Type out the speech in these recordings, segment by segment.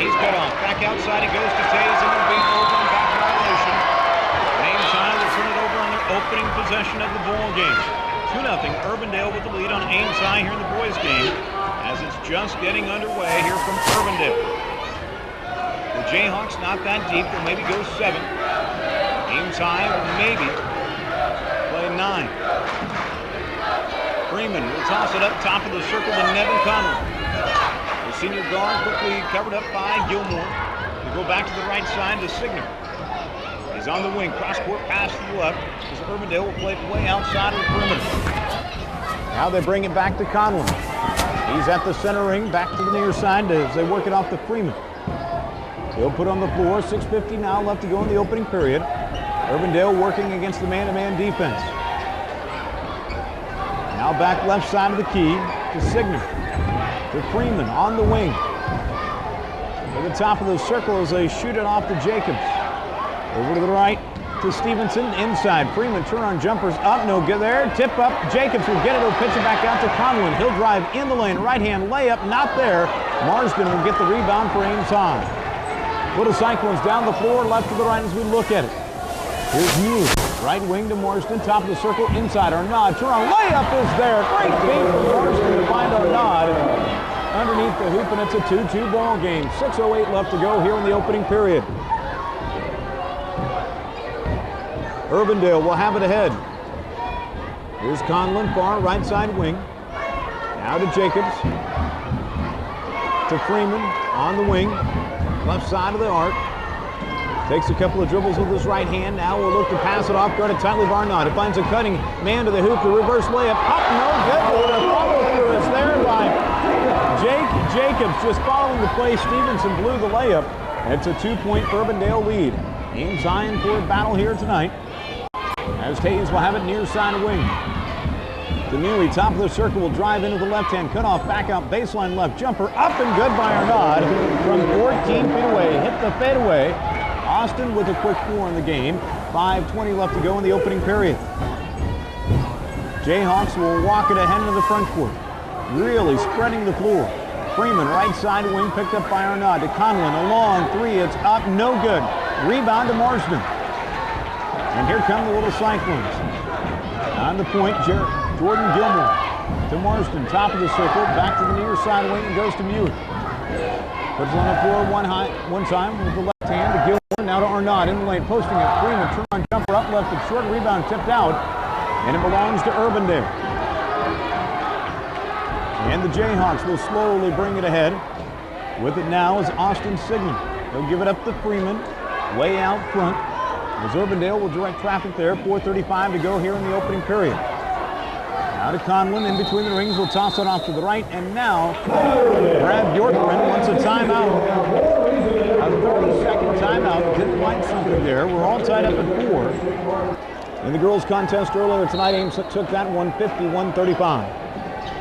He's cut off. Back outside he goes to Tays and will beat over on back violation. Ames High will turn it over on their opening possession of the ball game. 2-0 Urbandale with the lead on Ames High here in the boys game as it's just getting underway here from Urbandale. The Jayhawks not that deep. They'll maybe go 7. Ames High will maybe play 9. Freeman will toss it up top of the circle to Nevin Conlon. The senior guard quickly covered up by Gilmore. They go back to the right side to Signer. He's on the wing, cross-court pass to the left as Urbandale will play way outside of the perimeter. Now they bring it back to Conlon. He's at the center ring, back to the near side as they work it off to Freeman. He'll put on the floor, 6:50 now left to go in the opening period. Urbandale working against the man-to-man defense. Now back left side of the key to Signer. To Freeman on the wing. To the top of the circle as they shoot it off to Jacobs. Over to the right to Stevenson inside. Freeman turn on jumpers up, no good there. Tip up, Jacobs will get it, he'll pitch it back out to Conlon. He'll drive in the lane, right hand layup, not there. Marsden will get the rebound for Ames High. Little Cyclones down the floor, left to the right as we look at it. Here's Muse, right wing to Marsden, top of the circle, inside. Arnaud, turn on, layup is there. Great feed from Marsden to find Arnaud underneath the hoop, and it's a 2-2 ball game. 6:08 left to go here in the opening period. Urbandale will have it ahead. Here's Conlon, far right side wing. Now to Jacobs. To Freeman on the wing. Left side of the arc. Takes a couple of dribbles with his right hand. Now will look to pass it off, guarded tightly by Arnaud. It finds a cutting man to the hoop. The reverse layup. Up, no good. The follow through is there by Jacobs. Just following the play, Stevenson blew the layup. It's a 2-point Urbandale lead. Ames High in for a battle here tonight. As Tays will have it near side of wing. Denewy, top of the circle, will drive into the left hand. Cut off, back out, baseline left. Jumper up and good by Arnaud from 14 feet away. Hit the fadeaway. Austin with a quick 4 in the game. 5:20 left to go in the opening period. Jayhawks will walk it ahead into the front court. Really spreading the floor. Freeman, right side wing, picked up by Arnaud. To Conlon, a long 3. It's up, no good. Rebound to Marsden. And here come the Little Cyclones. On the point, Jordan Gilmore to Marsden, top of the circle, back to the near side wing and goes to Muir. Puts it on the floor one time with the left hand to Gilmore, now to Arnaud in the lane, posting it. Freeman, turn on jumper up left, it's short, rebound tipped out, and it belongs to Urbandale. And the Jayhawks will slowly bring it ahead. With it now is Austin Signer. He'll give it up to Freeman, way out front. As Urbandale will direct traffic there. 4:35 to go here in the opening period. Now to Conlon, in between the rings, will toss it off to the right, and now Brad Bjorkman wants a timeout. A 30-second timeout. Didn't like something there. We're all tied up at 4. In the girls' contest earlier tonight, Ames took that one 51-35.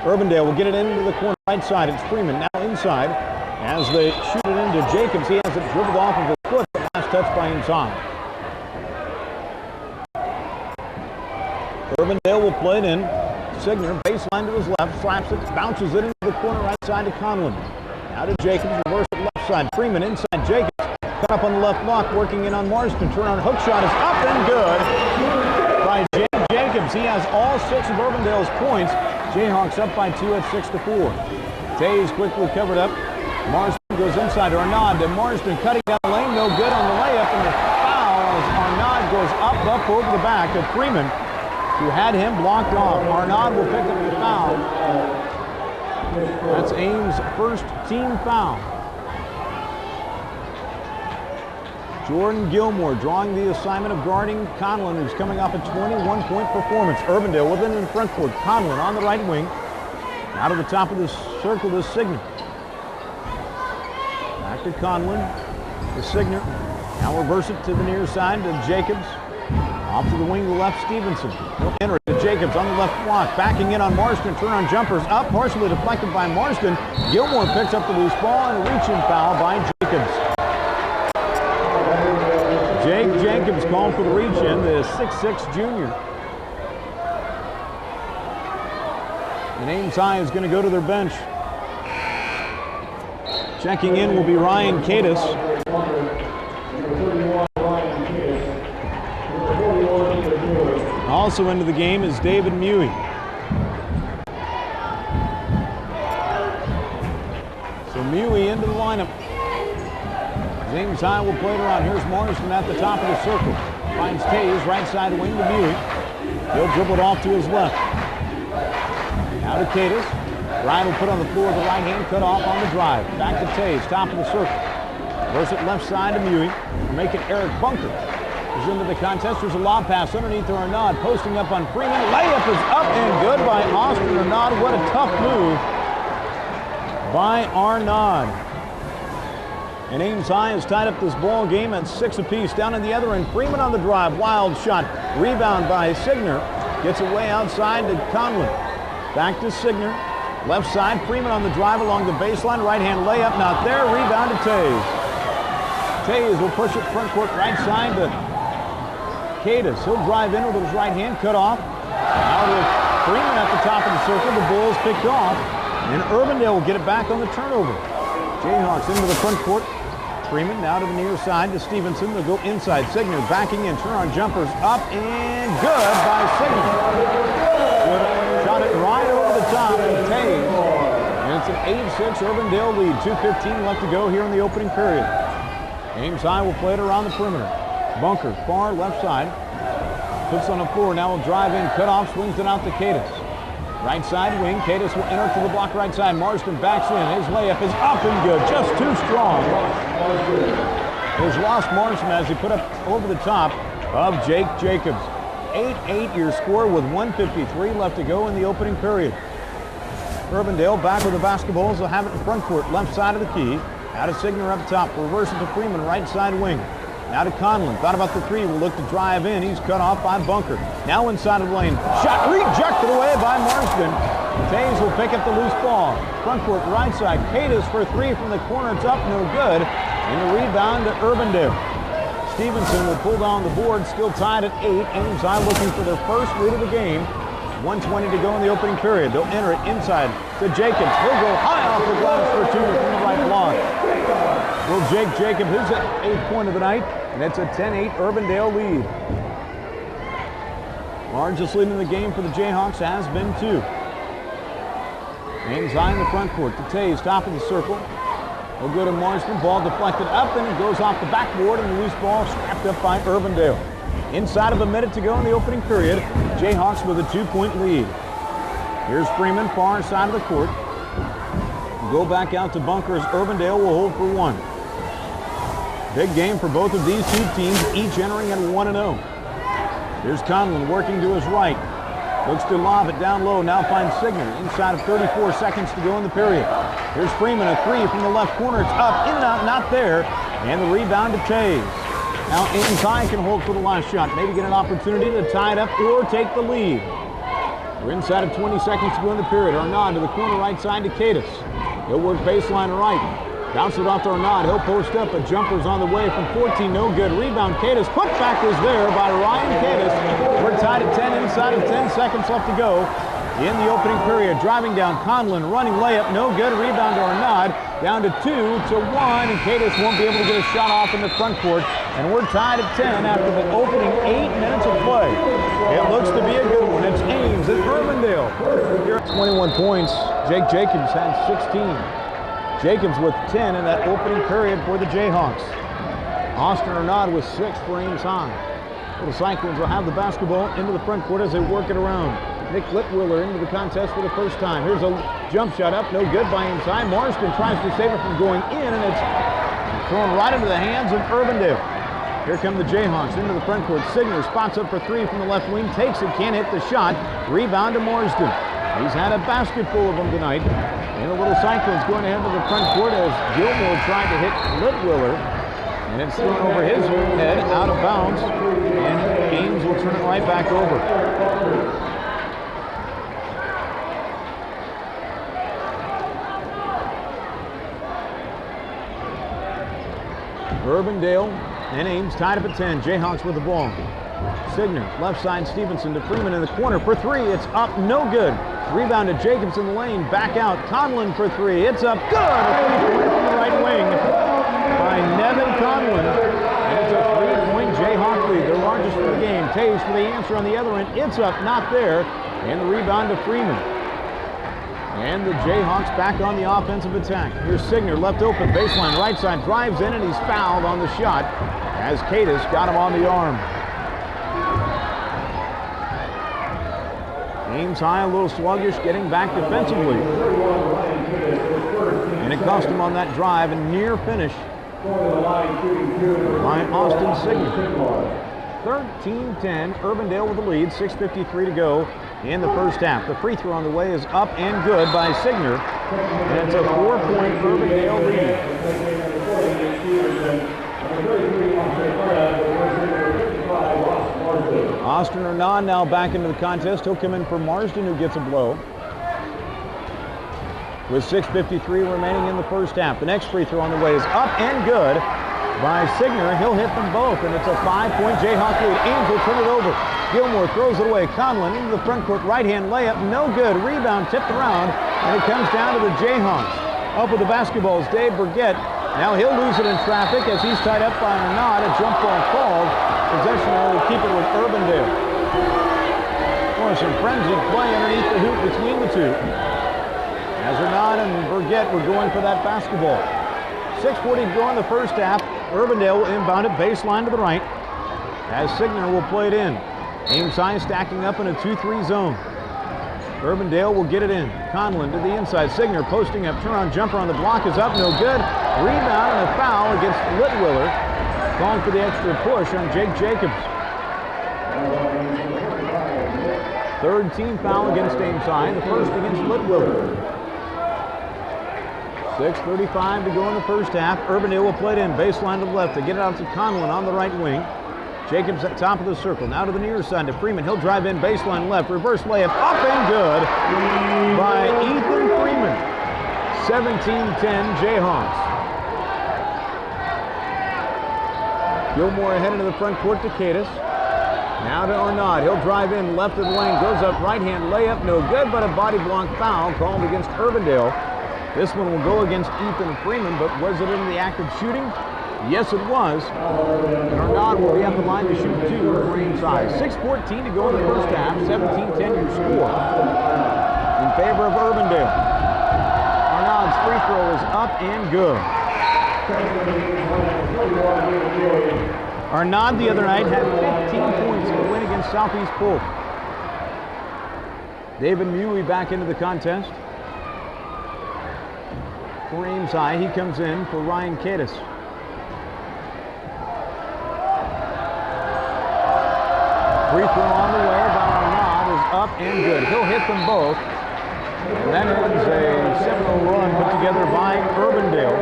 Urbandale will get it into the corner right side. It's Freeman now inside as they shoot it into Jacobs. He has it dribbled off of his foot. Last touch by Ames High. Urbandale will play it in. Signer, baseline to his left, slaps it, bounces it into the corner right side to Conlon. Now to Jacobs, reverse it left side. Freeman inside Jacobs. Cut up on the left block, working in on Marsden. Turn on hook shot is up and good by Jacobs. He has all 6 of Urbandale's points. Jayhawks up by 2 at 6-4. Tays quickly covered up. Marsden goes inside to Arnaud. To Marsden cutting down the lane, no good on the layup, and the foul as Arnaud goes up over the back of Freeman, who had him blocked off. Arnaud will pick up the foul. That's Ames' first team foul. Jordan Gilmore drawing the assignment of guarding Conlon, who's coming off a 21-point performance. Urbandale within the front court. Conlon on the right wing. Out of the top of the circle to Signer. Back to Conlon. To Signer. Now reverse it to the near side to Jacobs. Off to the wing to the left, Stevenson. He'll enter it to Jacobs on the left block. Backing in on Marsden. Turn on jumpers up. Partially deflected by Marsden. Gilmore picks up the loose ball and a reach-in foul by Jacobs. Jake Jacobs called for the reach-in, the 6'6 junior. And Ames High is going to go to their bench. Checking in will be Ryan Cadis. Also into the game is David Mewey. So Mewey into the lineup. Ames High will play it around. Here's Morrison at the top of the circle. Finds Tays, right side wing to Mewey. He'll dribble it off to his left. Now to Cadis. Ryan will put on the floor with the right hand, cut off on the drive. Back to Tays, top of the circle. Verse it left side to Mewey. Make it Eric Bunker. Is into the contest. There's a lob pass underneath to Arnaud. Posting up on Freeman. Layup is up and good by Austin Arnaud. What a tough move by Arnaud. And Ames High has tied up this ball game at 6 apiece. Down in the other end, Freeman on the drive. Wild shot. Rebound by Signer. Gets away outside to Conlon. Back to Signer. Left side, Freeman on the drive along the baseline. Right hand layup, not there. Rebound to Tays. Tays will push it front court right side to Cadis. He'll drive in with his right hand, cut off. Out with Freeman at the top of the circle. The Bulls picked off. And Urbandale will get it back on the turnover. Jayhawks into the front court. Freeman now to the near side to Stevenson. They'll go inside. Signer backing in. Turn on jumpers up and good by Signer. Shot it right over the top of Tays. And it's an 8-6 Urbandale lead. 2:15 left to go here in the opening period. Ames High will play it around the perimeter. Bunker, far left side. Puts on the floor. Now will drive in. Cut off. Swings it out to Cadis. Right side wing. Cadis will enter to the block right side. Marston backs in. His layup is up and good. Just too strong. There's Ross Marston as he put up over the top of Jake Jacobs. 8-8 your score with 1:53 left to go in the opening period. Urbandale back with the basketballs. They'll have it in front court. Left side of the key. Out of Signer up top. Reverse it to Freeman. Right side wing. Now to Conlon. Thought about the three. Will look to drive in. He's cut off by Bunker. Now inside of the lane. Shot rejected away by Marston. Tays will pick up the loose ball. Front court right side. Cadis for three from the corner. It's up. No good. And the rebound to Urbandale. Stevenson will pull down the board. Still tied at 8. Ames High looking for their first lead of the game. 1:20 to go in the opening period. They'll enter it inside to Jacobs. He'll go high off the glass for two from the right block. Will Jake Jacobs his 8th point of the night, and it's a 10-8 Urbandale lead. Largest lead in the game for the Jayhawks has been 2. Ames High in the front court to Tays, top of the circle. He'll go to Marston. Ball deflected up, and it goes off the backboard, and the loose ball scrapped up by Urbandale. Inside of a minute to go in the opening period, Jayhawks with a 2-point lead. Here's Freeman, far side of the court. Go back out to Bunker as Urbandale will hold for 1. Big game for both of these two teams, each entering at 1-0. Here's Conlon working to his right. Looks to lob it down low, now finds Signer. Inside of 34 seconds to go in the period. Here's Freeman, a three from the left corner. It's up, in and out, not there. And the rebound to Tays. Now Ames High can hold for the last shot. Maybe get an opportunity to tie it up or take the lead. We're inside of 20 seconds to go in the period. Arnaud to the corner right side to Cadis. He'll work baseline right. Bounce it off to Arnaud. He'll post up. A jumper's on the way from 14. No good. Rebound Cadis. Putback is there by Ryan Cadis. We're tied at 10 inside of 10 seconds left to go in the opening period. Driving down Conlon. Running layup. No good. Rebound to Arnaud. Down to 2-1. And Cadis won't be able to get a shot off in the front court. And we're tied at 10 after the opening 8 minutes of play. It looks to be a good one. It's Ames at Urbandale. 21 points. Jake Jacobs had 16. Jacobs with 10 in that opening period for the Jayhawks. Austin Arnaud with 6 for Ames High. The Cyclones will have the basketball into the front court as they work it around. Nick Litwiller into the contest for the first time. Here's a jump shot up, no good by Ames High. Marston tries to save it from going in, and it's thrown right into the hands of Urbandale. Here come the Jayhawks into the front court. Signer spots up for 3 from the left wing, takes it, can't hit the shot. Rebound to Marston. He's had a basket full of them tonight. And the Little Cyclones going ahead to the front court as Gilmore tried to hit Litwiller. And it's thrown over his head, out of bounds. And Ames will turn it right back over. Urbandale and Ames tied up at 10. Jayhawks with the ball. Signer, left side, Stevenson to Freeman in the corner for 3. It's up, no good. Rebound to Jacobs in the lane, back out. Conlon for 3. It's up, good. A 3-pointer from the right Taves for the answer on the other end. It's up, not there. And the rebound to Freeman. And the Jayhawks back on the offensive attack. Here's Signer, left open, baseline, right side, drives in, and he's fouled on the shot as Cadis got him on the arm. Ames High a little sluggish, getting back defensively. And it cost him on that drive, and near finish by Austin Signer. 13-10, Urbandale with the lead, 6:53 to go in the first half. The free throw on the way is up and good by Signer, and it's a 4-point Urbandale lead. Austin Hernan now back into the contest. He'll come in for Marsden, who gets a blow. With 6:53 remaining in the first half. The next free throw on the way is up and good by Signer. He'll hit them both, and it's a 5-point Jayhawk lead. Ames will turn it over. Gilmore throws it away. Conlon into the front court, right-hand layup, no good. Rebound tipped around, and it comes down to the Jayhawks. Up with the basketball is Dave Burgett. Now he'll lose it in traffic as he's tied up by Arnaud. A jump ball called. Possession will keep it with Urbandale. Or some frenzied play underneath the hoop between the two, as Arnaud and Burgett were going for that basketball. 6:40 to go in the first half. Urbandale will inbound it baseline to the right, as Signer will play it in. Ames High stacking up in a 2-3 zone. Urbandale will get it in. Conlon to the inside. Signer posting up. Turn-on jumper on the block is up. No good. Rebound and a foul against Litwiller. Calling for the extra push on Jake Jacobs. Third team foul against Ames High. The first against Litwiller. 6:35 to go in the first half. Urbandale will play it in. Baseline to the left. They get it out to Conlon on the right wing. Jacobs at top of the circle. Now to the near side to Freeman. He'll drive in baseline left. Reverse layup up and good by Ethan Freeman. 17-10 Jayhawks. Gilmore ahead into the front court to Cadis. Now to Arnaud. He'll drive in left of the lane. Goes up right-hand layup. No good, but a body block foul called against Urbandale. This one will go against Ethan Freeman, but was it in the act of shooting? Yes, it was. And Arnaud will be at the line to shoot two for Ames High. 6:14 to go in the first half. 17-10 your score in favor of Urbandale. Arnaud's free throw is up and good. Arnaud the other night had 15 points in the win against Southeast Polk. David Mewey back into the contest for Ames High. He comes in for Ryan Cadis. Free throw on the way by Arnaud is up and good. He'll hit them both. And that ends a 7-0 run put together by Urbandale.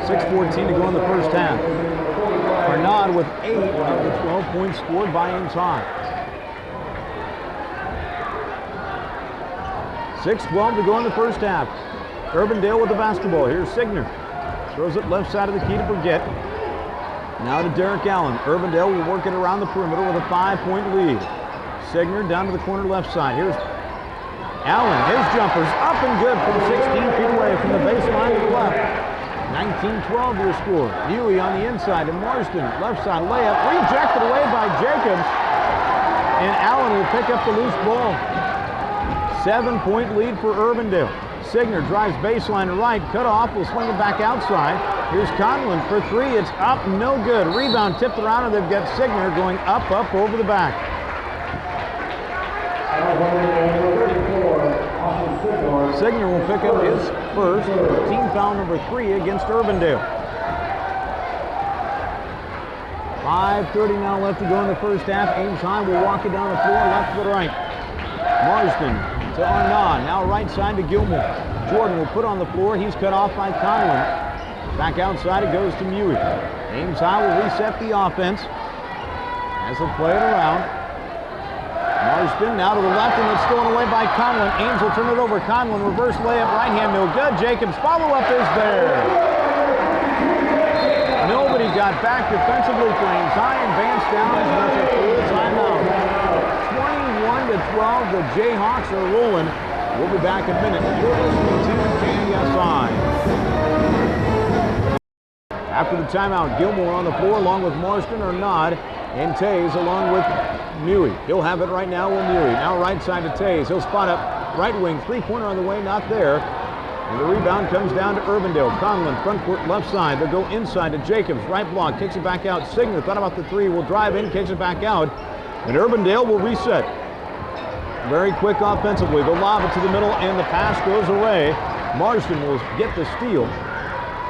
6:14 to go in the first half. Arnaud with 8 of the 12 points scored by Ames High. 6:12 to go in the first half. Urbandale with the basketball. Here's Signer. Throws it left side of the key to Burgett. Now to Derek Allen. Urbandale will work it around the perimeter with a 5-point lead. Signer down to the corner left side. Here's Allen. His jumper's up and good from 16 feet away from the baseline to the left. 19-12 your score. Mewey on the inside to Marsden. Left side layup. Rejected away by Jacobs. And Allen will pick up the loose ball. 7-point lead for Urbandale. Signer drives baseline to right. Cut off. Will swing it back outside. Here's Conlon for three. It's up. No good. Rebound tipped around, and they've got Signer going up over the back. Signer will pick up his first, team foul number 3 against Urbandale. 5:30 now left to go in the first half. Ames High will walk it down the floor left to the right. Marsden to Arnaud. Now right side to Gilmore. Jordan will put on the floor. He's cut off by Conlon. Back outside it goes to Mewey. Ames High will reset the offense as they play it around. Marsden now to the left, and it's stolen away by Conlon. Ames will turn it over. Conlon reverse layup, right hand, no good. Jacobs follow-up is there. Nobody got back defensively for Ames High, and Vance down as much as full timeout. 21-12, the Jayhawks are rolling. We'll be back in a minute. You're listening to KSI. after the timeout. Gilmore on the floor along with Marston, Arnaud, and Tays along with Mewey. He'll have it right now with Mewey. Now right side to Tays. He'll spot up right wing. Three-pointer on the way, not there. And the rebound comes down to Urbandale. Conlon, front court, left side. They'll go inside to Jacobs. Right block, kicks it back out. Signer thought about the three. Will drive in, kicks it back out. And Urbandale will reset. Very quick offensively. They'll lob it to the middle, and the pass goes away. Marston will get the steal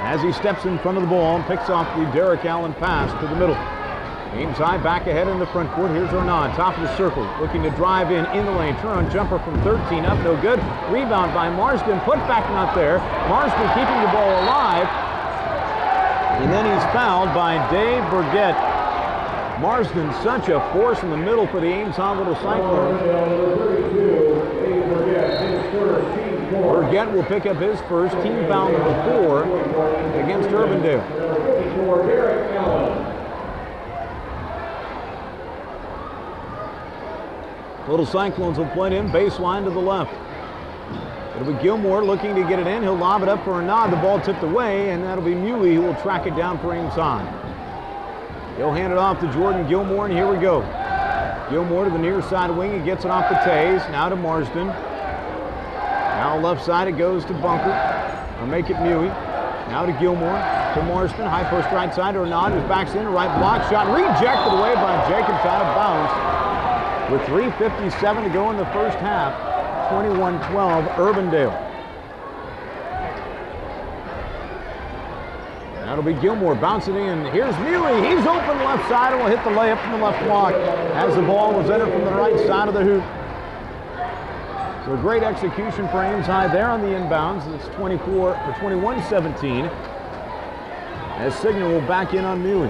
as he steps in front of the ball and picks off the Derek Allen pass to the middle. Ames high, back ahead in the front court. Here's Arnaud, top of the circle, looking to drive in the lane. Turn, jumper from 13 up, no good. Rebound by Marston, put back not there. Marston keeping the ball alive. And then he's fouled by Dave Burgett. Marston, such a force in the middle for the Ames High Little Cyclones. Burgett will pick up his first, team foul number 4 against Urbandale. Little Cyclones will play it in, baseline to the left. It'll be Gilmore looking to get it in. He'll lob it up for Arnaud. The ball tipped away, and that'll be Mewey who will track it down for Ames High. He'll hand it off to Jordan Gilmore, and here we go. Gilmore to the near side wing. He gets it off to Tays. Now to Marsden. Now left side it goes to Bunker. Or make it Mewey. Now to Gilmore. To Marsden. High post right side to Arnaud, who backs in. Right block shot rejected away by Jacobs out of bounds. With 3:57 to go in the first half. 21-12 Urbandale. That'll be Gilmore bouncing in. Here's Mewey. He's open left side and will hit the layup from the left block as the ball was entered from the right side of the hoop. So a great execution for Ames High there on the inbounds. It's 21-17. As Signer will back in on Mewey.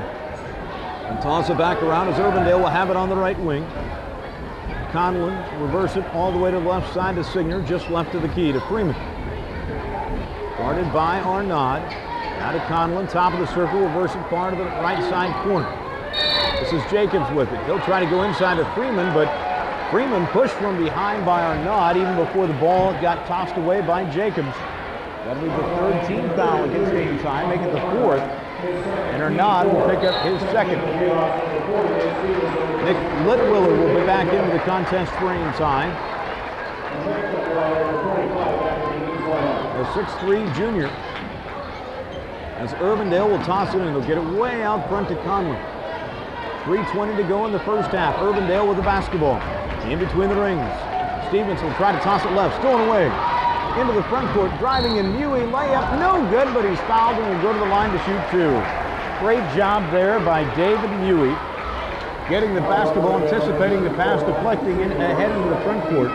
And toss it back around as Urbandale will have it on the right wing. Conlon reverse it all the way to the left side to Signer, just left of the key to Freeman. Guarded by Arnaud. Now to Conlon, top of the circle, reverse it far to the right side corner. This is Jacobs with it. He'll try to go inside to Freeman, but Freeman pushed from behind by Arnaud even before the ball got tossed away by Jacobs. That'll be the third team foul against Ames High, make it the fourth. And Arnaud will pick up his second. Nick Litwiller will be back into the contest for Ames High. A 6'3" junior. As Urbandale will toss it in. They'll get it way out front to Conlon. 3:20 to go in the first half. Urbandale with the basketball. In between the rings. Stevens will try to toss it left. Stolen away. Into the front court. Driving in Mewey. Layup. No good, but he's fouled and will go to the line to shoot two. Great job there by David Mewey. Getting the basketball, anticipating the pass, deflecting in ahead into the front court.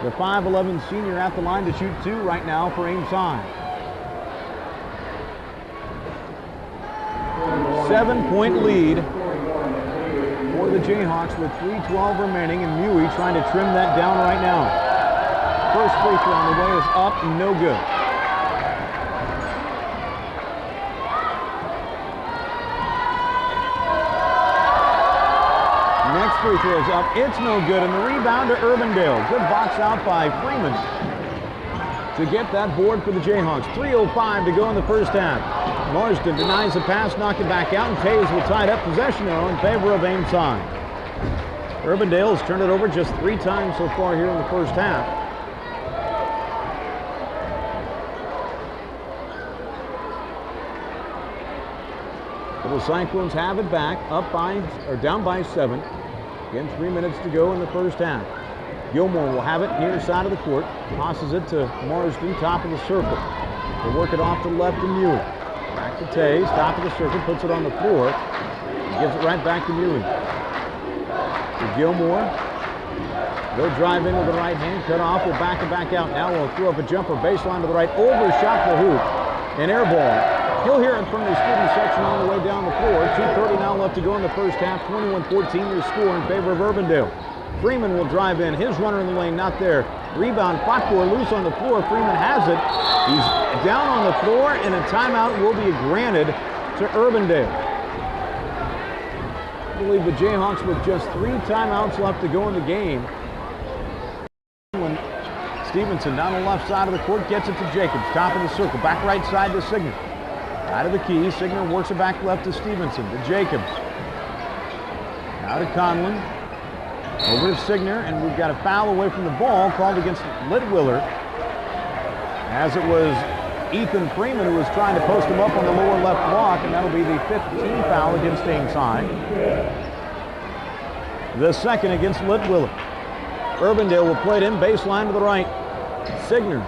The 5'11" senior at the line to shoot two right now for Ames High. 7-point lead for the Jayhawks with 3:12 remaining, and Mewey trying to trim that down right now. First free throw on the way is up, no good. Next free throw is up, it's no good, and the rebound to Urbandale. Good box out by Freeman to get that board for the Jayhawks. 3:05 to go in the first half. Marsden denies the pass, knocked it back out, and Tays will tie it up. Possession now in favor of Ames High. Urbandale has turned it over just 3 times so far here in the first half. The Cyclones have it back, down by 7. Again, 3 minutes to go in the first half. Gilmore will have it near side of the court. Tosses it to Marsden, top of the circle. They work it off to the left to Mewey. Back to Tays, top of the circle, puts it on the floor. And gives it right back to Mewey. To Gilmore. They'll drive in with the right hand, cut off, will back it back out. Now we'll throw up a jumper, baseline to the right, overshot the hoop. An air ball. He'll hear it from the student section on the way down the floor. 2:30 now left to go in the first half. 21-14 your score in favor of Urbandale. Freeman will drive in. His runner in the lane, not there. Rebound, Fakor loose on the floor. Freeman has it. He's down on the floor, and a timeout will be granted to Urbandale. I believe the Jayhawks with just 3 timeouts left to go in the game. When Stevenson down the left side of the court gets it to Jacobs. Top of the circle. Back right side to Signer. Out of the key, Signer works it back left to Stevenson, to Jacobs. Now to Conlon. Over to Signer, and we've got a foul away from the ball called against Litwiller. As it was Ethan Freeman who was trying to post him up on the lower left block, and that'll be the 15th foul against Ames High. The second against Litwiller. Urbandale will play it in, baseline to the right. Signer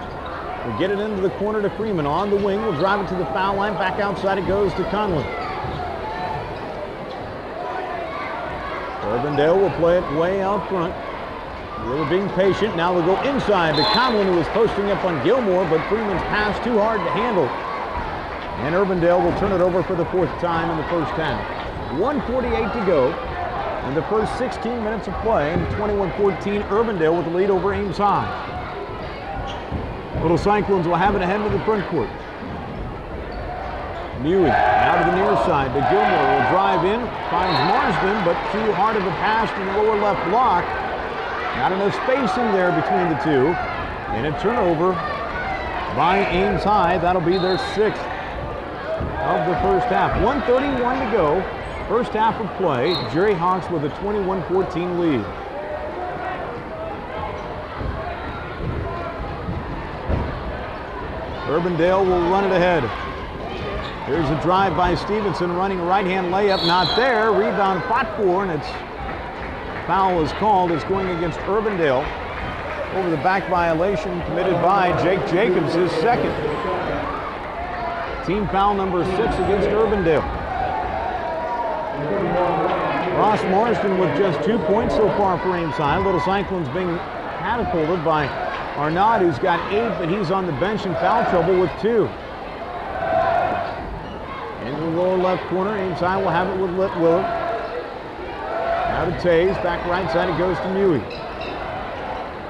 will get it into the corner to Freeman. On the wing, will drive it to the foul line. Back outside it goes to Conlon. Urbandale will play it way out front. Really being patient. Now they'll go inside to Conlon, who was posting up on Gilmore, but Freeman's pass too hard to handle. And Urbandale will turn it over for the fourth time in the first half. 1:48 to go in the first 16 minutes of play, and 21-14 Urbandale with the lead over Ames High. Little Cyclones will have it ahead of the front court. Mewey out to the near side to Gilmore, will drive in, finds Marsden, but too hard of a pass to the lower left block. Not enough spacing there between the two. And a turnover by Ames High. That'll be their sixth of the first half. 1:31 to go. First half of play. Jayhawks with a 21-14 lead. Urbandale will run it ahead. Here's a drive by Stevenson, running a right-hand layup, not there. Rebound fought for, and it's foul is called. It's going against Urbandale. Over the back violation committed by Jake Jacobs, his second. Team foul number 6 against Urbandale. Ross Marsden with just 2 points so far for Ames High. Little Cyclones being catapulted by Arnaud, who's got 8, but he's on the bench in foul trouble with 2. In the lower left corner, Ames High will have it with Litwiller. Now to Tays, back right side it goes to Mewey.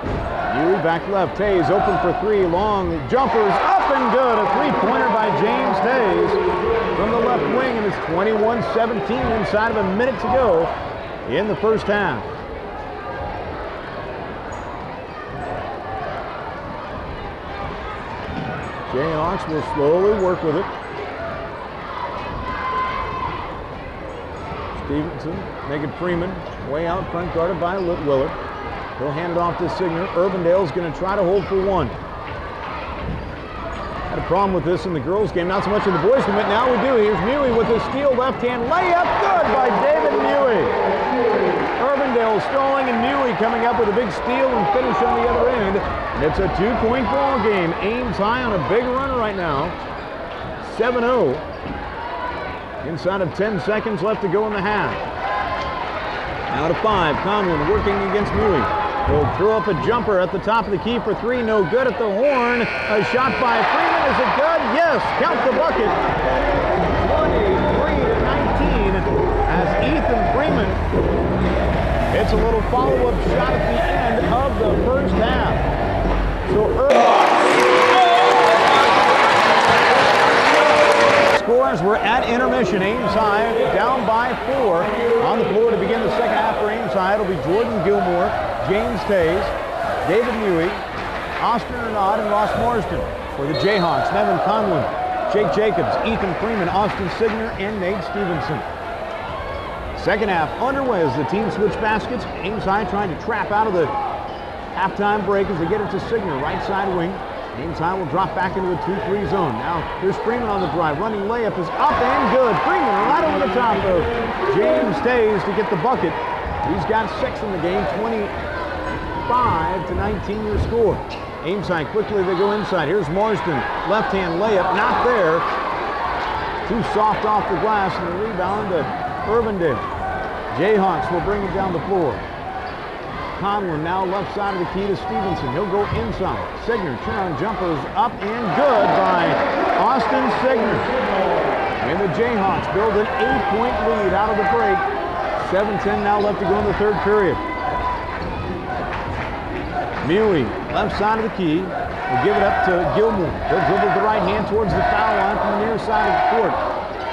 Mewey back left, Tays open for 3, long jumpers, up and good. A 3-pointer by James Tays from the left wing, and it's 21-17 inside of a minute to go in the first half. Jayhawks will slowly work with it. Stevenson, making Freeman, way out front, guarded by Litwiller. He'll hand it off to Signer. Urbandale's going to try to hold for 1. Had a problem with this in the girls' game, not so much in the boys' game, but now we do. Here's Mewey with a steal, left-hand layup, good by David Mewey. Urbandale stalling, and Mewey coming up with a big steal and finish on the other end. And it's a 2-point ball game. Ames High on a big run right now. 7-0. Inside of 10 seconds left to go in the half. Now to 5, Conlon working against Mewey. He'll throw up a jumper at the top of the key for 3, no good at the horn. A shot by Freeman, is it good? Yes, count the bucket. 23-19 as Ethan Freeman hits a little follow-up shot at the end of the first half. So scores were at intermission. Ames High down by 4. On the floor to begin the second half for Ames High, it'll be Jordan Gilmore, James Tays, David Mewey, Austin Arnaud, and Ross Marsden. For the Jayhawks, Nevin Conlon, Jake Jacobs, Ethan Freeman, Austin Signer, and Nate Stevenson. Second half underway as the team switch baskets. Ames High trying to trap out of the halftime break as they get it to Signer, right side wing. Ames High will drop back into a 2-3 zone. Now here's Freeman on the drive. Running layup is up and good. Freeman right over the top of James Tays to get the bucket. He's got 6 in the game. 25-19 your score. Ames High quickly, they go inside. Here's Marsden. Left-hand layup, not there. Too soft off the glass, and the rebound to Urbandale. Jayhawks will bring it down the floor. Conlon now left side of the key to Stevenson. He'll go inside. Signer, turn-on jumpers up and good by Austin Signer. And the Jayhawks build an 8-point lead out of the break. 7:10 now left to go in the third period. Mewey, left side of the key, will give it up to Gilmore. He'll dribble the right hand towards the foul line from the near side of the court.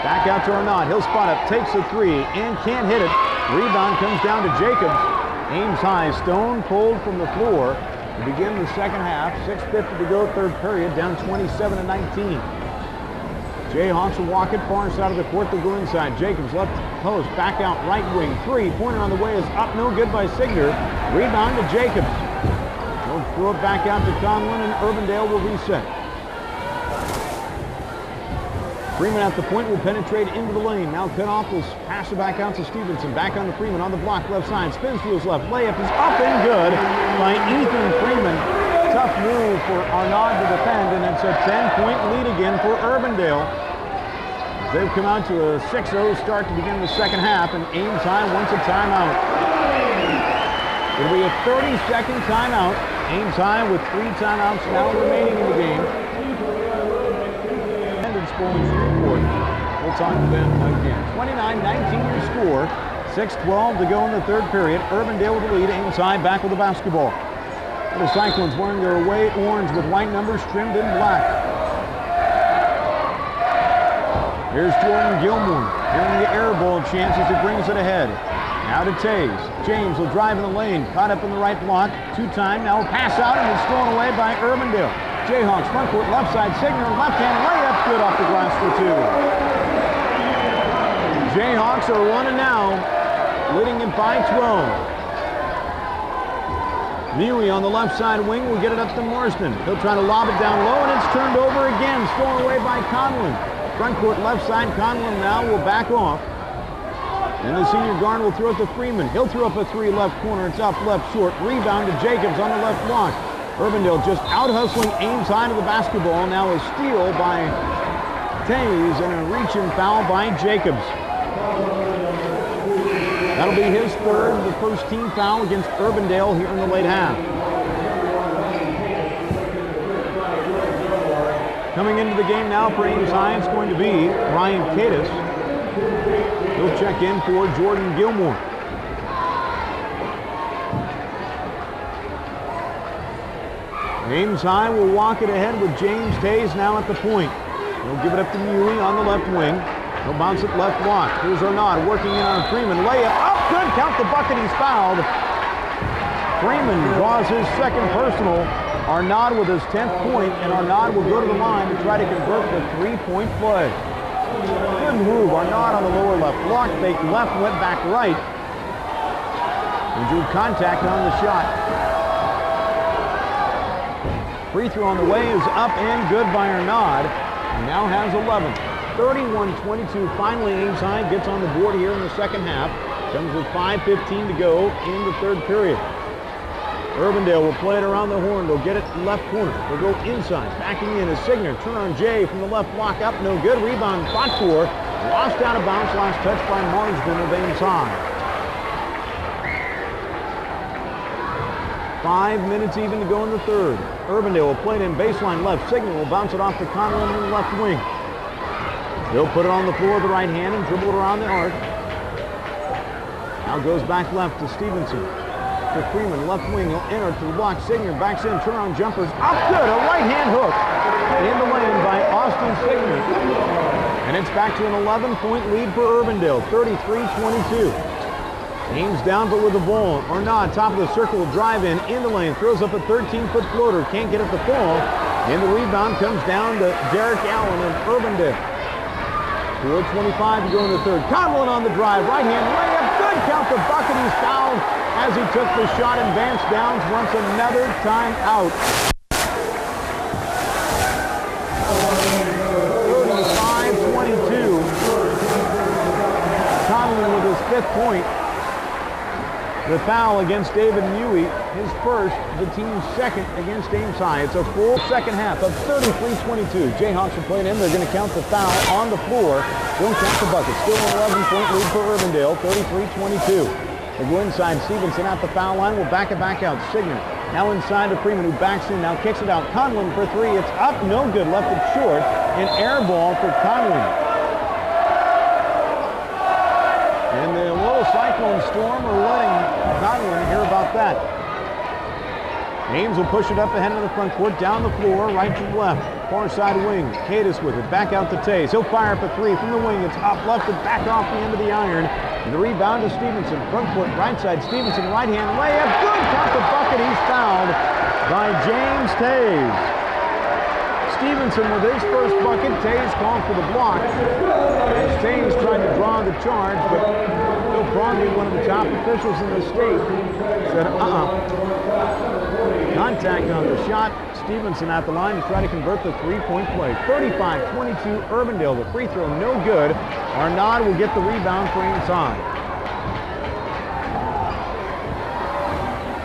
Back out to Arnaud. He'll spot up, takes a 3, and can't hit it. Rebound comes down to Jacobs. Ames High stone cold from the floor to begin the second half. 6:50 to go, third period, down 27-19. Jayhawks will walk it far side of the court. They'll go inside. Jacobs left post, back out right wing. Three-pointer on the way is up, no good by Signer. Rebound to Jacobs. They'll throw it back out to Conlon, and Urbandale will reset. Freeman at the point will penetrate into the lane. Now cut off, will pass it back out to Stevenson. Back on to Freeman on the block, left side. Spins to his left. Layup is up and good by Ethan Freeman. Tough move for Arnaud to defend, and it's a 10-point lead again for Urbandale. They've come out to a 6-0 start to begin the second half, and Ames High wants a timeout. It'll be a 30-second timeout. Ames High with 3 timeouts now remaining in the game. We'll talk to them again. 29-19 your score. 6:12 to go in the third period. Urbandale with the lead. Ames High back with the basketball. The Cyclones wearing their away orange with white numbers trimmed in black. Here's Jordan Gilmore. Hearing the air ball chance as he brings it ahead. Now to Tays. James will drive in the lane. Caught up in the right block. Two-time. Now will pass out, and it's thrown away by Urbandale. Jayhawks front court, left side, Signer, left-hand layup, good off the glass for 2. Jayhawks are running now, leading it by 12. Mewey on the left side wing will get it up to Marsden. He'll try to lob it down low, and it's turned over again, stolen away by Conlon. Front court, left side, Conlon now will back off. And the senior guard will throw it to Freeman. He'll throw up a 3 left corner, it's up left short. Rebound to Jacobs on the left block. Urbandale just out-hustling Ames High to the basketball. Now a steal by Tays and a reach-in foul by Jacobs. That'll be his third, the first team foul against Urbandale here in the late half. Coming into the game now for Ames High, it's going to be Ryan Cadis. He'll check in for Jordan Gilmore. Ames High will walk it ahead with James Tays now at the point. He'll give it up to Mewey on the left wing. He'll bounce it left block. Here's Arnaud working in on Freeman. Layup up, good, count the bucket, he's fouled. Freeman draws his second personal. Arnaud with his 10th point, and Arnaud will go to the line to try to convert the 3-point play. Good move, Arnaud on the lower left block. Fake left, went back right. And drew contact on the shot. Free throw on the way is up and good by Arnaud. He now has 11. 31-22. Finally, Ames High gets on the board here in the second half. Comes with 5:15 to go in the third period. Urbandale will play it around the horn. They'll get it left corner. They'll go inside. Backing in is Signer. Turn on Jay from the left block up. No good. Rebound fought for. Lost out of bounds. Last touch by Marsden of Ames High. 5 minutes even to go in the third. Urbandale will play it in baseline left. Signer will bounce it off to Conlon in the left wing. He'll put it on the floor with the right hand and dribble it around the arc. Now goes back left to Stevenson. To Freeman, left wing, he'll enter to the block. Signer backs in, turn on jumpers. Up good, a right hand hook in the lane by Austin Signer. And it's back to an 11-point lead for Urbandale, 33-22. Ames down but with the ball. Arnaud, top of the circle, will drive in the lane, throws up a 13-foot floater, can't get it to fall. And the rebound comes down to Derek Allen of Urbandale. 4:25 to go in the third. Conlon on the drive, right hand layup, good, count the bucket, he's fouled as he took the shot, and Vance Downs wants another time out. 35-22. Conlon with his 5th point. The foul against David Mewey, his first, the team's second against Ames High. It's a full second half of 33-22. Jayhawks are playing in. They're going to count the foul on the floor. Don't count the bucket. Still an 11-point lead for Urbandale, 33-22. They go inside. Stevenson at the foul line. Will back it back out. Signer now inside to Freeman, who backs in. Now kicks it out. Conlon for 3. It's up. No good. Left it short. An air ball for Conlon. And the little cyclone storm are letting Conlon hear about that. Ames will push it up ahead of the front court, down the floor, right to left. Far side wing. Cadis with it. Back out to Tays. He'll fire up a 3 from the wing. It's up left and back off the end of the iron. And the rebound to Stevenson. Front court, right side. Stevenson, right hand layup. Good. Caught the bucket. He's fouled by James Tays. Stevenson with his first bucket. Tays called for the block. As Tays tried to draw the charge, but Bill Bromley, one of the top officials in the state, said, Contact on the shot. Stevenson at the line to try to convert the three-point play. 35-22 Urbandale. The free throw no good. Arnaud will get the rebound for Ames High.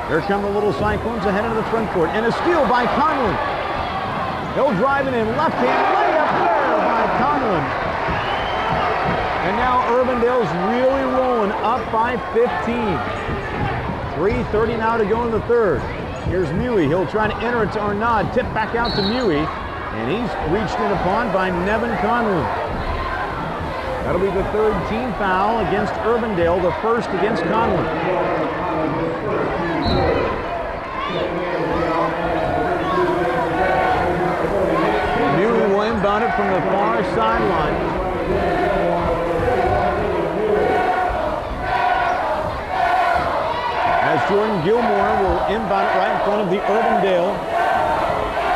Here come the little Cyclones ahead of the front court. And a steal by Conlon. He'll drive it in. Left-hand layup there by Conlon. And now Urbandale's really rolling up by 15. 3:30 now to go in the third. Here's Mewey. He'll try to enter it to Arnaud. Tip back out to Mewey. And he's reached in upon by Nevin Conlon. That'll be the third team foul against Urbandale, the first against Conlon. Mewey will inbound it from the far sideline. As Jordan Gilmore will inbound it right in front of the Urbandale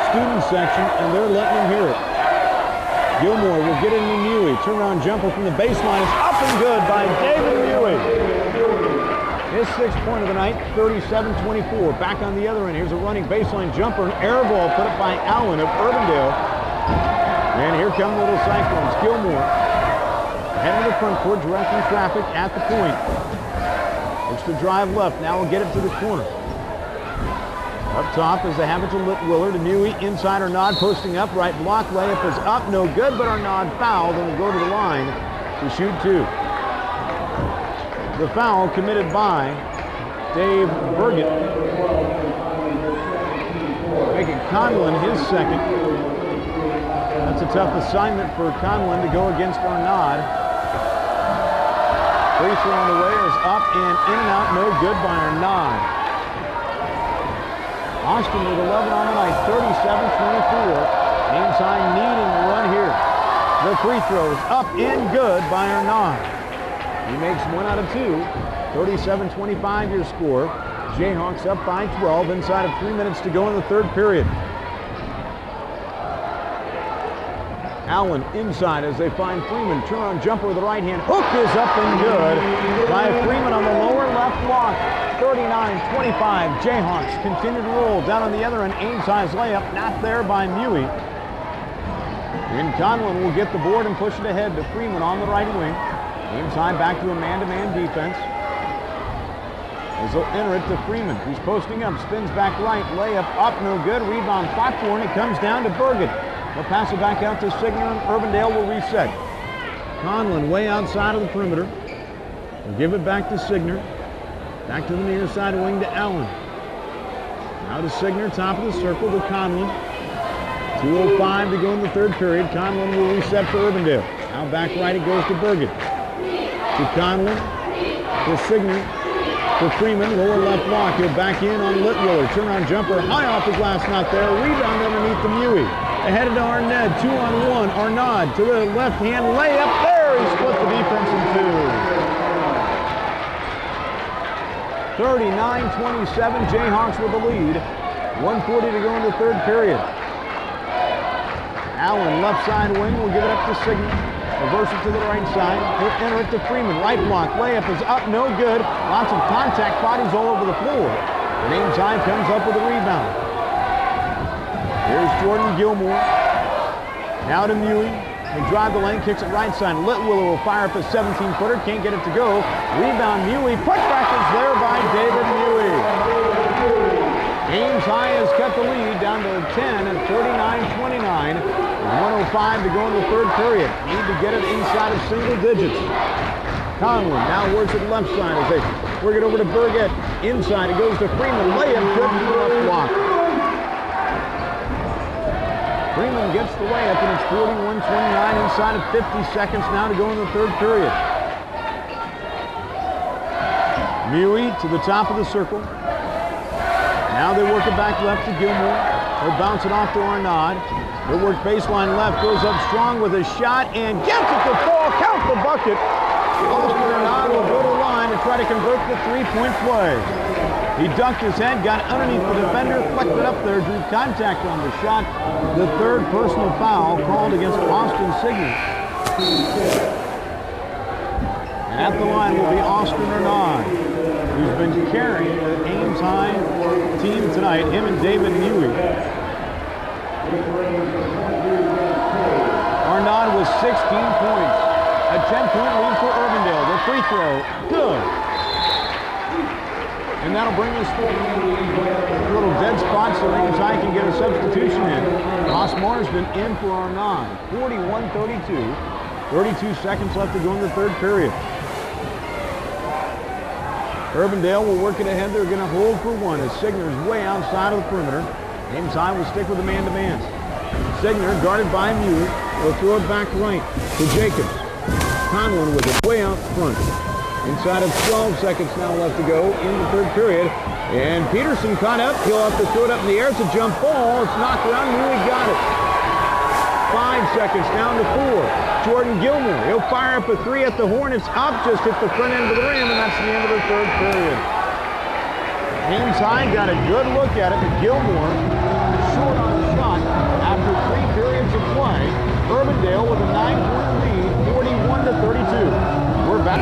student section, and they're letting him hear it. Gilmore will get it into Mewey. Turnaround jumper from the baseline is up and good by David Mewey. His sixth point of the night, 37-24. Back on the other end, here's a running baseline jumper, an air ball put up by Allen of Urbandale. And here come the little Cyclones. Gilmore heading to the front court, directing traffic at the point. Looks to drive left, now we'll get it to the corner. Up top as they have it to Litwiller, to Mewey, inside Arnaud, posting up, right block, layup is up, no good, but Arnaud fouled and will go to the line to shoot two. The foul committed by Dave Burgett, making Conlon his second. That's a tough assignment for Conlon to go against Arnaud. Free throw on the way is up and in and out, no good by Arnaud. Austin with 11 on the night, 37-24. Ames High needing a run here. The free throw is up and good by Arnaud. He makes 1 out of 2. 37-25 your score. Jayhawks up by 12 inside of 3 minutes to go in the third period. Allen inside as they find Freeman. Turn on jumper with the right hand. Hook is up and good by Freeman on the lower left block. 39-25. Jayhawks continue to roll. Down on the other end, Ames High's layup not there by Mewey. And Conlon will get the board and push it ahead to Freeman on the right wing. Ames High back to a man-to-man defense. As they'll enter it to Freeman. He's posting up, spins back right, layup up, no good. Rebound fought for, and it comes down to Burgett. They'll pass it back out to Signer, and Urbandale will reset. Conlon way outside of the perimeter. They'll give it back to Signer. Back to the near side wing to Allen. Now to Signer, top of the circle to Conlon. 2:05 to go in the third period. Conlon will reset for Urbandale. Now back right it goes to Burgett. To Conlon, to Signer, to Freeman, lower left block. He'll back in on Litwiller. Turn-on jumper, high off the glass, not there. Rebound underneath the Mewey. Ahead to Arnett, 2-on-1. Arnaud to the left hand, layup there. He split the defense in two. 39-27, Jayhawks with the lead. 1:40 to go in the third period. Allen, left side wing, will give it up to Signer. Reverse it to the right side. He'll enter it to Freeman. Right block. Layup is up. No good. Lots of contact. Bodies all over the floor. And Ames High comes up with a rebound. Here's Jordan Gilmore. Now to Mewey. He'll drive the lane. Kicks it right side. Litwiller will fire up a 17-footer. Can't get it to go. Rebound Mewey. Putback is there by David Mewey. Ames High has cut the lead down to 10 at 39-29. 1:05 to go in the third period. Need to get it inside of single digits. Conlon now works at the left side as they work it over to Burgett. Inside it goes to Freeman. Layup good from the left block. Freeman gets the layup and it's 41-29 inside of 50 seconds now to go in the third period. Mewey to the top of the circle. Now they work it back left to Gilmore. They'll bounce it off to Arnaud. They'll work baseline left, goes up strong with a shot and gets it to fall. Count the bucket. Austin Arnaud will go to the line to try to convert the three-point play. He ducked his head, got underneath the defender, flicked it up there, drew contact on the shot. The third personal foul called against Austin Signer. And at the line will be Austin Renaud, who's been carrying the Ames High team tonight, him and David Mewey. Arnaud with 16 points. A 10-point lead for Urbandale. The free throw, good. And that'll bring us to a little dead spot so Ames High can get a substitution in. Ross Marsden in for Arnaud. 41-32. 32 seconds left to go in the third period. Urbandale will work it ahead. They're going to hold for one as Signer's way outside of the perimeter. Ames High will stick with the man-to-man. Signer guarded by Mewey. Will throw it back right to Jacobs. Conlon with it way out front. Inside of 12 seconds now left to go in the third period. And Peterson caught up. He'll have to throw it up in the air. It's a jump ball. It's knocked around. Mewey got it. 5 seconds down to 4. Jordan Gilmore. He'll fire up a three at the horn. It's up. Just hit the front end of the rim, and that's the end of the third period. Ames High got a good look at it, but Gilmore short on the shot after 3 periods of play. Urbandale with a 9-point lead, 41-32. We're back.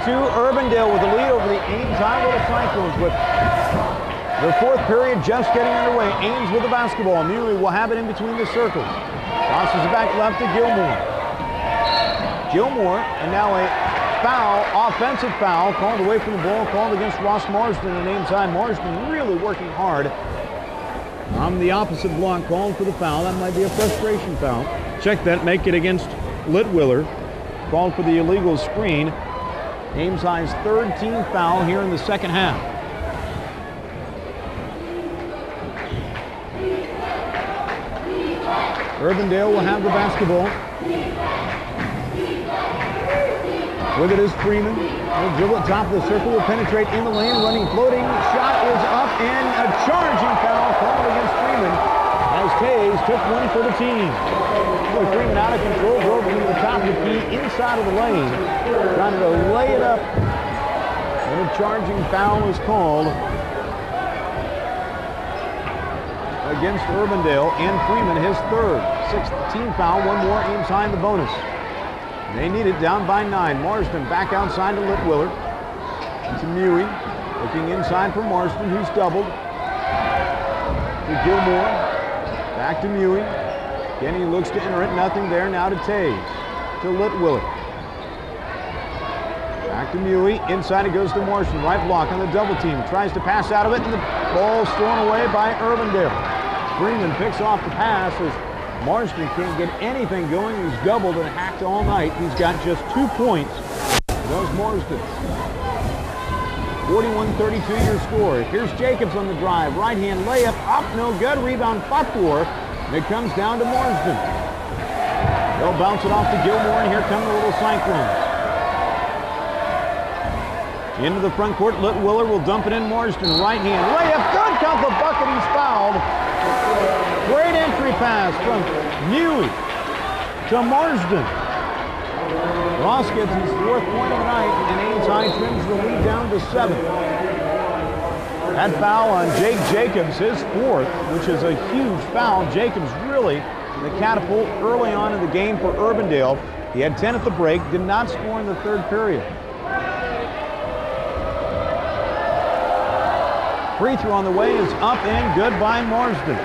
Urbandale with the lead over the Ames High Little Cyclones with the fourth period just getting underway. Ames with the basketball. Mewey will have it in between the circles. Crosses it back left to Gilmore. Gilmore, and now a foul, offensive foul, called away from the ball, called against Ross Marsden and Ames High. Marsden really working hard on the opposite block, called for the foul. That might be a frustration foul. Check that, make it against Litwiller. Called for the illegal screen. Ames High's third team foul here in the second half. Urbandale will have the basketball. With it is Freeman. He'll dribble at top of the circle, will penetrate in the lane, running, floating. Shot is up, and a charging foul called against Freeman as Tays took one for the team. Freeman out of control, drove into the top of the key, inside of the lane, trying to lay it up, and a charging foul is called against Urbandale and Freeman, his third. Sixth team foul, one more, Ames High in the bonus. They need it, down by 9. Marsden back outside to Litwiller. To Mewey, looking inside for Marsden, who's doubled. To Gilmore, back to Mewey. Again, he looks to enter it, nothing there. Now to Tays, to Litwiller. Back to Mewey, inside it goes to Marsden. Right block on the double team, tries to pass out of it, and the ball's thrown away by Urbandale. Freeman picks off the pass as Marsden can't get anything going. He's doubled and hacked all night. He's got just 2 points. Those Marsden. 41-32 your score. Here's Jacobs on the drive. Right hand layup, up, no good. Rebound fought for. And it comes down to Marsden. They'll bounce it off to Gilmore, and here come the Little Cyclones. Into the front court, Litwiller will dump it in. Marsden, right hand layup, good. Count the bucket, he's fouled. Great entry pass from Mewey to Marsden. Ross gets his 4th point of the night, and Ames High trims the lead down to 7. That foul on Jake Jacobs, his 4th, which is a huge foul. Jacobs really the catapult early on in the game for Urbandale. He had 10 at the break, did not score in the third period. Free throw on the way is up and good by Marsden.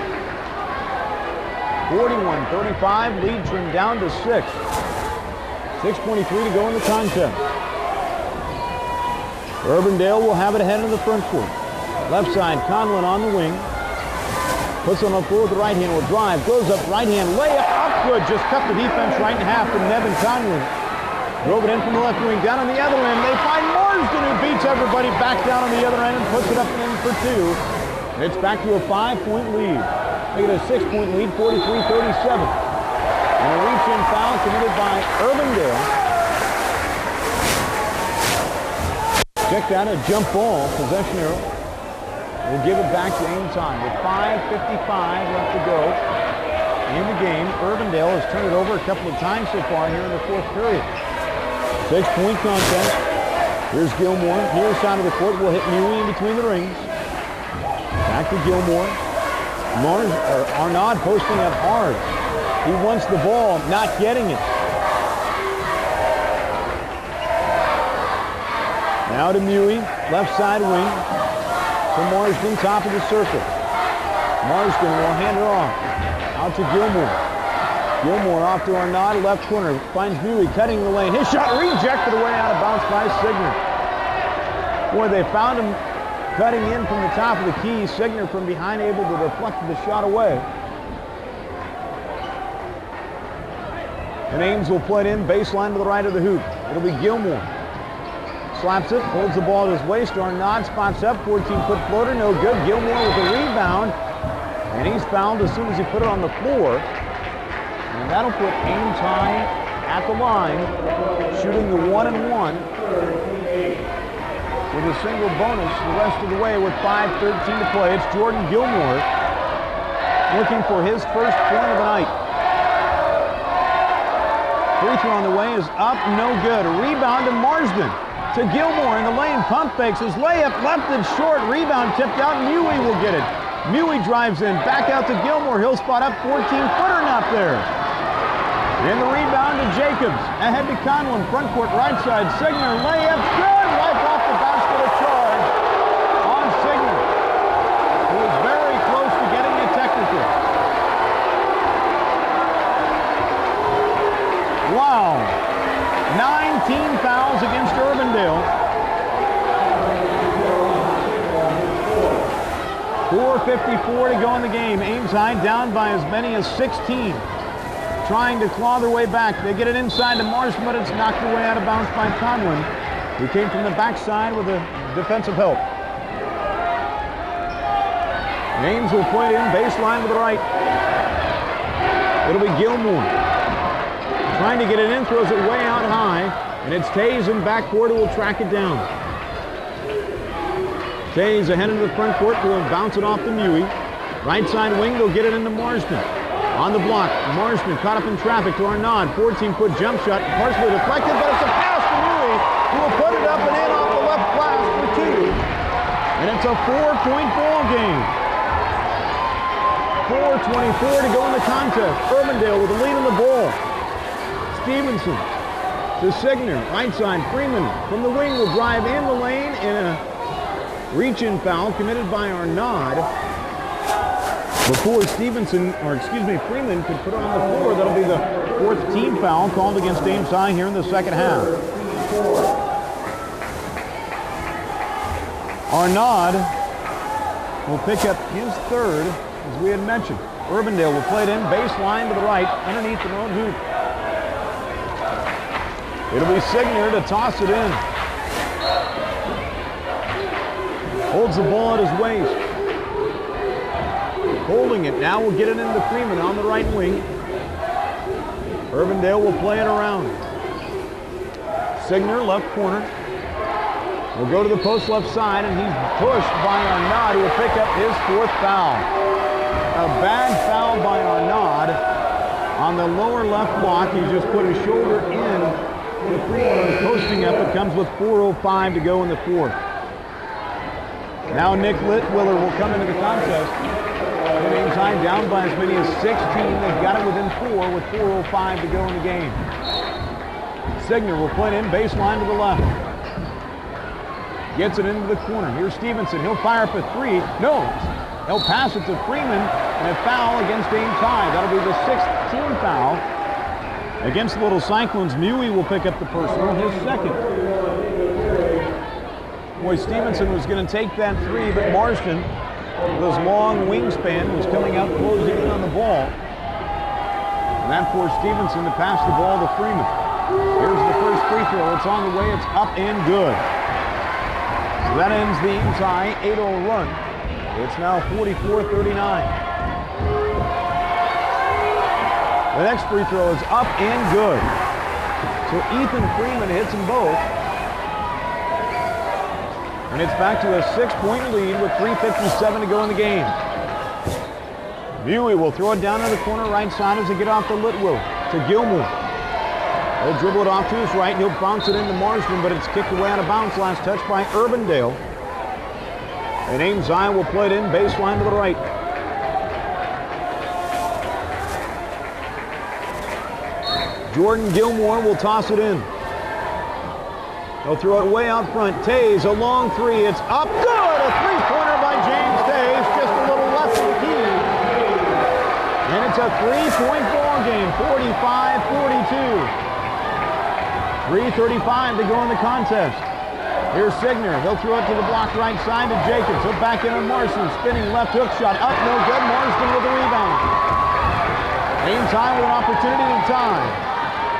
41-35, lead trimmed down to 6. 6:23 to go in the contest. Urbandale will have it ahead of the front court. Left side, Conlon on the wing. Puts on the floor with the right hand, will drive, goes up, right hand layup, up good. Just cut the defense right in half from Nevin Conlon. Drove it in from the left wing, down on the other end. They find Marsden, who beats everybody back down on the other end and puts it up and in for 2. And it's back to a 5-point lead. Make it a 6-point lead, 43-37. And a reach-in foul committed by Urbandale. Check that, a jump ball, possession arrow. will give it back to Ames High with 5:55 left to go in the game. Urbandale has turned it over a couple of times so far here in the fourth period. 6-point contest. Here's Gilmore. Near side of the court will hit Mewey in between the rings. Back to Gilmore. Arnaud posting up hard. He wants the ball, not getting it. Now to Mewey, left side wing. To Marsden, top of the circle. Marsden will hand it off. Out to Gilmore. Gilmore off to Arnaud, left corner. Finds Mewey cutting the lane. His shot rejected away out of bounds by Signer. Boy, they found him cutting in from the top of the key. Signer from behind able to deflect the shot away. And Ames will play it in, baseline to the right of the hoop. It'll be Gilmore. Slaps it, holds the ball at his waist. Arnaud spots up, 14-foot floater, no good. Gilmore with the rebound. And he's fouled as soon as he put it on the floor. And that'll put Ames High at the line, shooting the 1-and-1 with a single bonus the rest of the way with 5:13 to play. It's Jordan Gilmore looking for his first point of the night. Free throw on the way is up, no good. A rebound to Marsden. To Gilmore in the lane, pump fakes his layup, left it short, rebound tipped out, Mewey will get it. Mewey drives in, back out to Gilmore, he'll spot up, 14-footer not there. And the rebound to Jacobs, ahead to Conlon, front court right side, Signer, layup, good, right off the basket, a charge on Signer, who was very close to getting a technical. Wow. 19 fouls against Urbandale. 4:54 to go in the game. Ames High down by as many as 16. Trying to claw their way back. They get it inside to Marsden, but it's knocked away out of bounds by Conlon, who came from the backside with a defensive help. Ames will play it in, baseline to the right. It'll be Gilmore. Trying to get it in, throws it way out high, and it's Tays in backcourt who will track it down. Tays ahead into the front court, will bounce it off to Mewey. Right side wing, they'll get it into Marsden. On the block, Marsden caught up in traffic to Arnaud, 14-foot jump shot, partially deflected, but it's a pass to Mewey, who will put it up and in off the left glass for two. And it's a 4-point ball game. 4:24 to go in the contest. Urbandale with the lead on the ball. Stevenson to Signer, right side, Freeman from the wing will drive in the lane in a reach-in foul committed by Arnaud. Before Freeman could put it on the floor, that'll be the fourth team foul called against Ames High here in the second half. Arnaud will pick up his third, as we had mentioned. Urbandale will play it in, baseline to the right, underneath the own hoop. It'll be Signer to toss it in. Holds the ball at his waist. Holding it now will get it into Freeman on the right wing. Urbandale will play it around. Signer, left corner. Will go to the post left side, and he's pushed by Arnaud, who will pick up his fourth foul. A bad foul by Arnaud on the lower left block. He just put his shoulder in the Freeman posting up. It comes with 4:05 to go in the fourth. Now Nick Litwiller will come into the contest. Ames High down by as many as 16. They've got it within 4 with 4:05 to go in the game. Signer will play it in, baseline to the left. Gets it into the corner. Here's Stevenson. He'll fire up a three. No. He'll pass it to Freeman, and a foul against Ames High. That'll be the 6th team foul. Against the Little Cyclones, Mewey will pick up the personal, his second. Boy, Stevenson was going to take that three, but Marsden, with his long wingspan, was coming out closing in on the ball. And that forced Stevenson to pass the ball to Freeman. Here's the first free throw. It's on the way. It's up and good. So that ends the Ames High 8-0 run. It's now 44-39. The next free throw is up and good. So Ethan Freeman hits them both. And it's back to a 6-point lead with 3:57 to go in the game. Muey will throw it down in the corner right side as they get off to Litwill, to Gilmore. He'll dribble it off to his right, and he'll bounce it into Marsden, but it's kicked away out of bounds. Last touch by Urbandale. And Ames High will play it in, baseline to the right. Jordan Gilmore will toss it in. He'll throw it way out front. Tays, a long three. It's up. Good! A three-pointer by James Tays. Just a little left of the key. And it's a 3-point ball game, 45-42. 3:35 to go in the contest. Here's Signer. He'll throw it to the block right side to Jacobs. He'll back in on Marsden. Spinning left hook shot. Up, no good. Marsden with the rebound. Ames High with an opportunity to tie.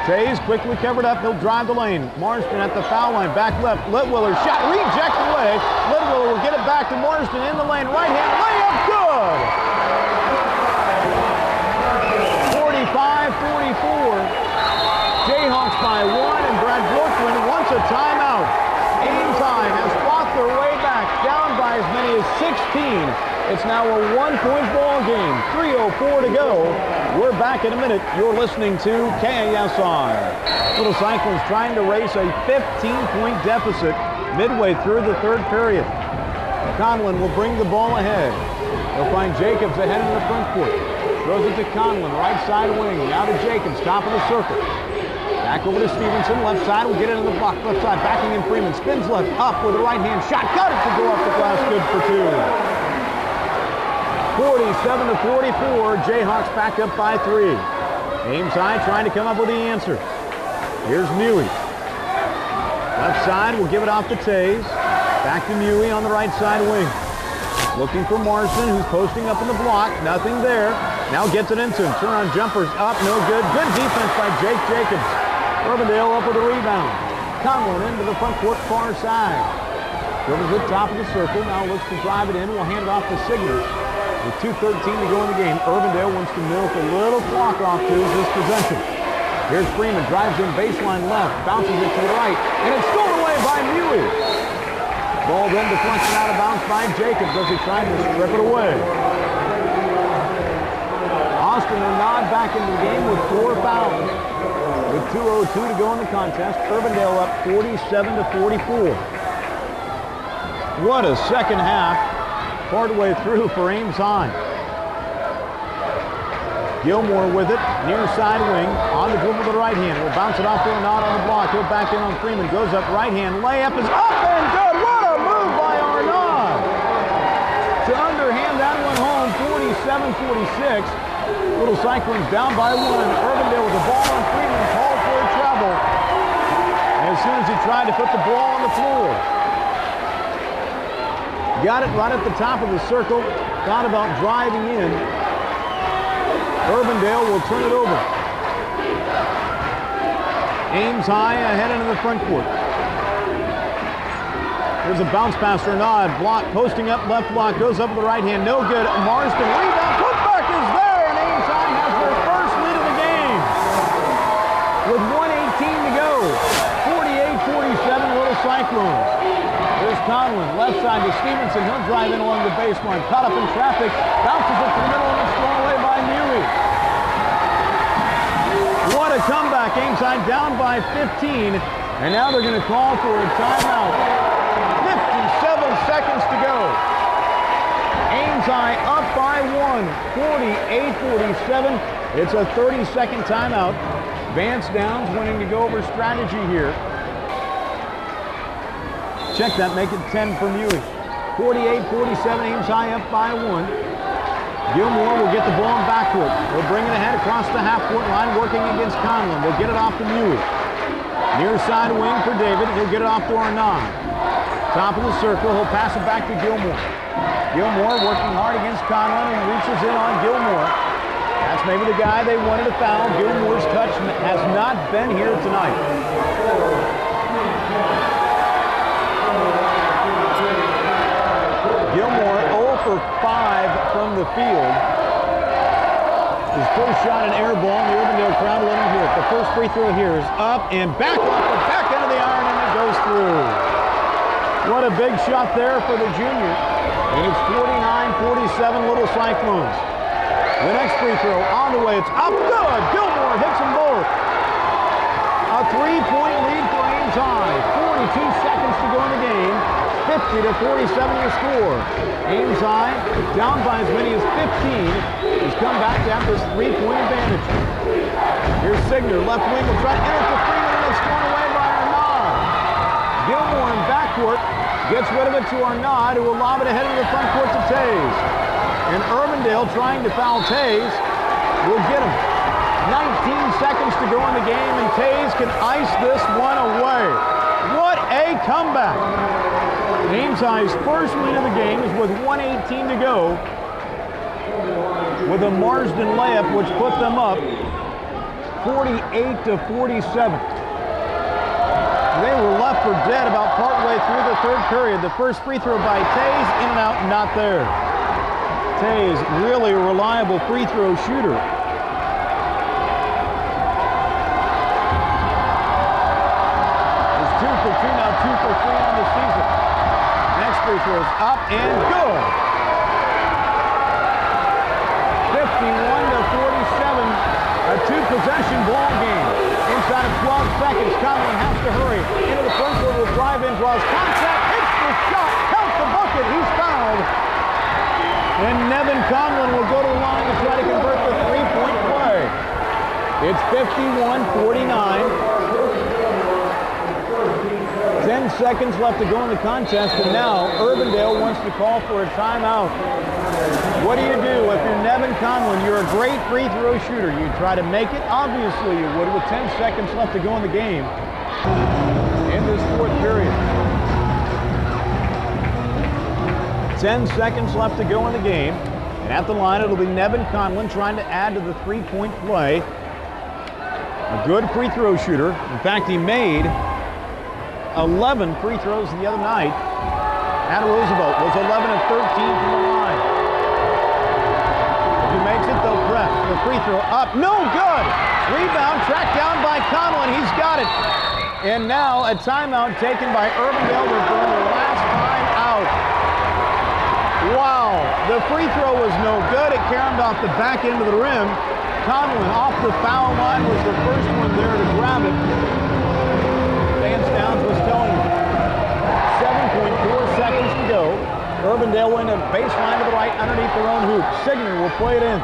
Tays quickly covered up. He'll drive the lane. Marsden at the foul line. Back left. Litwiller shot rejected away. Litwiller will get it back to Marsden in the lane. Right hand layup. Good. 45-44. Jayhawks by one, and Brad Brooklyn wants a timeout. Ames High has fought their way back, down by as many as 16. It's now a 1-point ball game. 3:04 to go. We're back in a minute. You're listening to KASI. Little Cyclones trying to race a 15-point deficit midway through the third period. Conlon will bring the ball ahead. They'll find Jacobs ahead in the front court. Throws it to Conlon, right side wing. Now to Jacobs, top of the circle. Back over to Stevenson, left side, will get it in the block. Left side, backing in Freeman. Spins left, up with a right-hand shot. Got it to go up the glass, good for two. 47-44, Jayhawks back up by 3. Ames High trying to come up with the answer. Here's Muey. Left side, will give it off to Tays. Back to Muey on the right side wing. Looking for Marsden, who's posting up in the block. Nothing there. Now gets it into him. Turn on jumpers up, no good. Good defense by Jake Jacobs. Urbandale up with a rebound. Conlon into the front court far side. Dribbles at top of the circle. Now looks to drive it in. We'll hand it off to Signer. With 2:13 to go in the game, Urbandale wants to milk a little clock off to his possession. Here's Freeman, drives in baseline left, bounces it to the right, and it's stolen away by Muey. Ball then deflected out of bounds by Jacobs as he tried to strip it away. Austin will nod back into the game with 4 fouls. With 2:02 to go in the contest, Urbandale up 47-44. What a second half. Partway through for Ames High. Gilmore with it, near side wing, on the dribble to the right hand. Will bounce it off to a nod on the block. He'll back in on Freeman, goes up right hand. Layup is up and good. What a move by Arnaud. To underhand that one home, 47-46. Little Cyclones down by 1. Urbandale with the ball on Freeman, called for a travel. As soon as he tried to put the ball on the floor. Got it right at the top of the circle. Thought about driving in. Urbandale will turn it over. Ames High ahead into the front court. There's a bounce pass for Nod. Block, posting up, left block, goes up with the right hand. No good. Marsden, rebound, putback is there, and Ames High has their first lead of the game. With 1:18 to go. 48-47, Little Cyclones. There's Conlon, left side to Stevenson. He'll drive in along the baseline. Caught up in traffic. Bounces it to the middle and it's thrown away by Muey. What a comeback. Ames High down by 15. And now they're going to call for a timeout. 57 seconds to go. Ames High up by 1. 48-47. It's a 30-second timeout. Vance Downs wanting to go over strategy here. Check that, make it 10 for Muey. 48-47, Ames High up by 1. Gilmore will get the ball in backcourt. He'll bring it ahead across the half-court line, working against Conlon. They'll get it off to Muey. Near side wing for David. He'll get it off to Arnaud. Top of the circle, he'll pass it back to Gilmore. Gilmore working hard against Conlon and reaches in on Gilmore. That's maybe the guy they wanted to foul. Gilmore's touch has not been here tonight. Gilmore 0 for 5 from the field. His first shot an air ball, and the Urbandale crowd let him hear it. The first free throw here is up and back off the back end of the iron, and it goes through. What a big shot there for the junior. And it's 49-47 Little Cyclones. The next free throw on the way. It's up good. Gilmore hits them both. A 3-point lead for Ames High. 42 seconds to go in the game. 50-47 your score. Ames High down by as many as 15. Has come back to have this 3-point advantage. Here's Signer. Left wing will try to enter for Freeman, and it's thrown away by Arnaud. Gilmore in backcourt. Gets rid of it to Arnaud, who will lob it ahead into the front court to Tays. And Urbandale trying to foul Tays will get him. 19 seconds to go in the game, and Tays can ice this one away. What a comeback! Ames High's first win of the game is with 1:18 to go with a Marsden layup, which put them up 48-47. They were left for dead about partway through the third period. The first free throw by Tays, in and out, not there. Tays, really a reliable free throw shooter. It's 2 for 2 now, 2 for 3 on the season. Next free throw is up and good. 51-47, a two-possession ball game. Inside of 12 seconds, Conlon has to hurry. Into the front court will drive in, draws contact, hits the shot, counts the bucket, he's fouled. And Nevin Conlon will go to the line to try to convert the three-point play. It's 51-49. 10 seconds left to go in the contest, and now Urbandale wants to call for a timeout. What do you do if you're Nevin Conlon? You're a great free throw shooter. You try to make it? Obviously you would, with 10 seconds left to go in the game in this fourth period. 10 seconds left to go in the game, and at the line it'll be Nevin Conlon trying to add to the three-point play. A good free throw shooter. In fact, he made 11 free throws the other night. At Roosevelt was 11 of 13 from the line. If he makes it, they'll press. The free throw up, no good! Rebound tracked down by Conlon, he's got it. And now a timeout taken by Urbandale. They're going their last time out. Wow, the free throw was no good. It caromed off the back end of the rim. Conlon off the foul line was the first one there to grab it. Vance Downs was telling him. 7.4 seconds to go. Urbandale went a baseline to the right underneath their own hoop. Signer will play it in.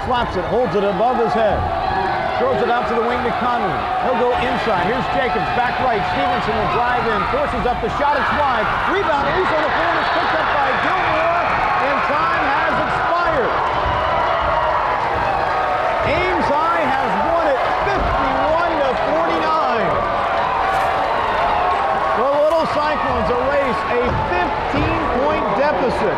Slaps it, holds it above his head. Throws it out to the wing to Conlon. He'll go inside. Here's Jacobs, back right. Stevenson will drive in, forces up the shot. It's wide. Rebound, loose on the floor. It's picked up by Gilmore, and time has expired. Ames High has won it 51-49. The Little Cyclones erase a 15-point deficit.